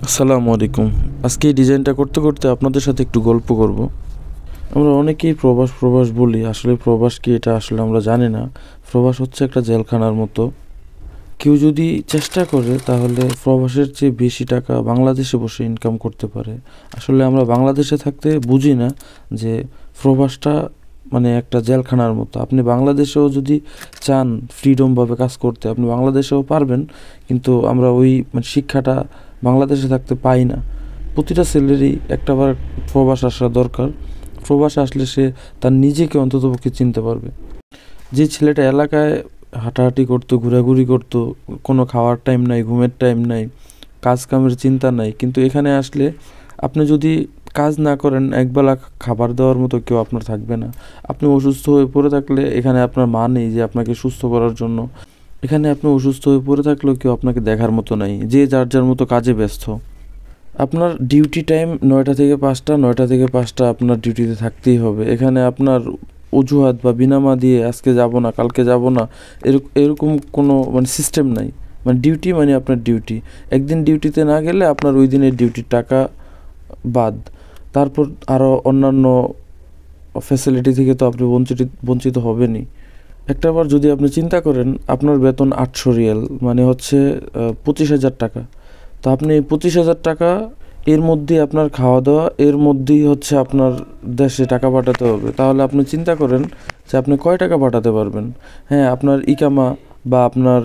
আসসালামু আলাইকুম। আজকে এই ডিজাইনটা করতে করতে আপনাদের সাথে একটু গল্প করব। আমরা অনেকেই প্রবাস প্রবাস বলি, আসলে প্রবাস কি এটা আসলে আমরা জানি না। প্রবাস হচ্ছে একটা জেলখানার মতো। কেউ যদি চেষ্টা করে তাহলে প্রবাসের চেয়ে বেশি টাকা বাংলাদেশে বসে ইনকাম করতে পারে। আসলে আমরা বাংলাদেশে থাকতে বুঝি না যে প্রবাসটা মানে একটা জেলখানার মতো। আপনি বাংলাদেশেও যদি চান ফ্রিডমভাবে কাজ করতে, আপনি বাংলাদেশেও পারবেন, কিন্তু আমরা ওই মানে শিক্ষাটা বাংলাদেশে থাকতে পাই না। প্রতিটা ছেলেরই একটাবার প্রবাস আসা দরকার। প্রবাস আসলে সে তার নিজেকে অন্ততপক্ষে চিনতে পারবে। যে ছেলেটা এলাকায় হাঁটাহাঁটি করতো, ঘোরাঘুরি করতো, কোনো খাওয়ার টাইম নাই, ঘুমের টাইম নাই, কাজ কামের চিন্তা নাই, কিন্তু এখানে আসলে আপনি যদি কাজ না করেন, একবেলা খাবার দেওয়ার মতো কেউ আপনার থাকবে না। আপনি অসুস্থ হয়ে পড়ে থাকলে এখানে আপনার মা নেই যে আপনাকে সুস্থ করার জন্য। এখানে আপনি অসুস্থ হয়ে পড়ে থাকলেও কেউ আপনাকে দেখার মতো নাই, যে যার যার মতো কাজে ব্যস্ত। আপনার ডিউটি টাইম 9টা থেকে 5টা, 9টা থেকে 5টা আপনার ডিউটিতে থাকতেই হবে। এখানে আপনার অজুহাত বা বিনামা দিয়ে আজকে যাব না, কালকে যাব না, এরকম কোনো মানে সিস্টেম নাই। মানে ডিউটি মানে আপনার ডিউটি। একদিন ডিউটিতে না গেলে আপনার ওই দিনের ডিউটির টাকা বাদ। তারপর আরও অন্যান্য ফ্যাসিলিটি থেকে তো আপনি বঞ্চিত হবেনই। একটাবার যদি আপনি চিন্তা করেন, আপনার বেতন 800 রিয়াল, মানে হচ্ছে 25,000 টাকা। তো আপনি 25,000 টাকা, এর মধ্যেই আপনার খাওয়া দাওয়া, এর মধ্যেই হচ্ছে আপনার দেশে টাকা পাঠাতে হবে। তাহলে আপনি চিন্তা করেন যে আপনি কয় টাকা পাঠাতে পারবেন। হ্যাঁ, আপনার ইকামা বা আপনার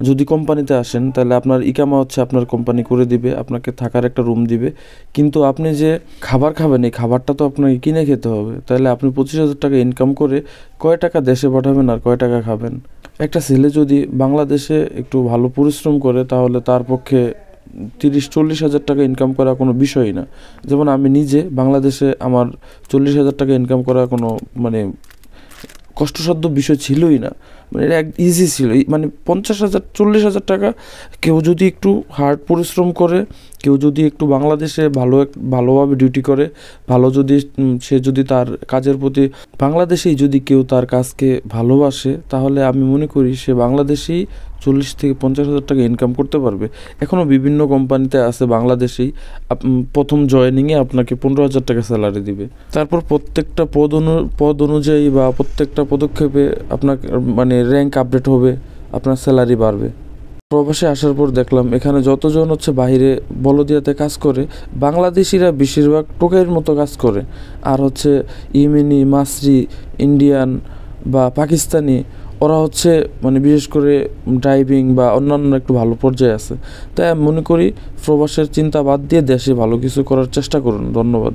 যদি কোম্পানিতে আসেন তাহলে আপনার ইকামা হচ্ছে আপনার কোম্পানি করে দিবে, আপনাকে থাকার একটা রুম দিবে, কিন্তু আপনি যে খাবার খাবেন এই খাবারটা তো আপনাকে কিনে খেতে হবে। তাহলে আপনি 25,000 টাকা ইনকাম করে কয় টাকা দেশে পাঠাবেন আর কয় টাকা খাবেন? একটা ছেলে যদি বাংলাদেশে একটু ভালো পরিশ্রম করে তাহলে তার পক্ষে 30-40 হাজার টাকা ইনকাম করা কোনো বিষয়ই না। যেমন আমি নিজে বাংলাদেশে আমার 40,000 টাকা ইনকাম করা কোনো মানে কষ্টসাধ্য বিষয় ছিলই না। মানে এটা ইজি ছিল। মানে 50,000 40,000 টাকা কেউ যদি একটু হার্ড পরিশ্রম করে, কেউ যদি একটু বাংলাদেশে ভালোভাবে ডিউটি করে, ভালো যদি সে যদি তার কাজের প্রতি বাংলাদেশেই যদি কেউ তার কাজকে ভালোবাসে, তাহলে আমি মনে করি সে বাংলাদেশেই 40,000 থেকে 50,000 টাকা ইনকাম করতে পারবে। এখনও বিভিন্ন কোম্পানিতে আছে বাংলাদেশেই প্রথম জয়েনিংয়ে আপনাকে 15,000 টাকা স্যালারি দিবে। তারপর প্রত্যেকটা পদ অনুযায়ী বা প্রত্যেকটা পদক্ষেপে আপনার মানে র্যাঙ্ক আপডেট হবে, আপনার স্যালারি বাড়বে। প্রবাসে আসার পর দেখলাম এখানে যতজন হচ্ছে বাইরে বলদিয়াতে কাজ করে, বাংলাদেশিরা বেশিরভাগ টোকাইয়ের মতো কাজ করে। আর হচ্ছে ইয়েমেনি, মাসরি, ইন্ডিয়ান বা পাকিস্তানি, ওরা হচ্ছে মানে বিশেষ করে ড্রাইভিং বা অন্যান্য একটু ভালো পর্যায়ে আছে। তাই আমি মনে করি প্রবাসের চিন্তা বাদ দিয়ে দেশে ভালো কিছু করার চেষ্টা করুন। ধন্যবাদ।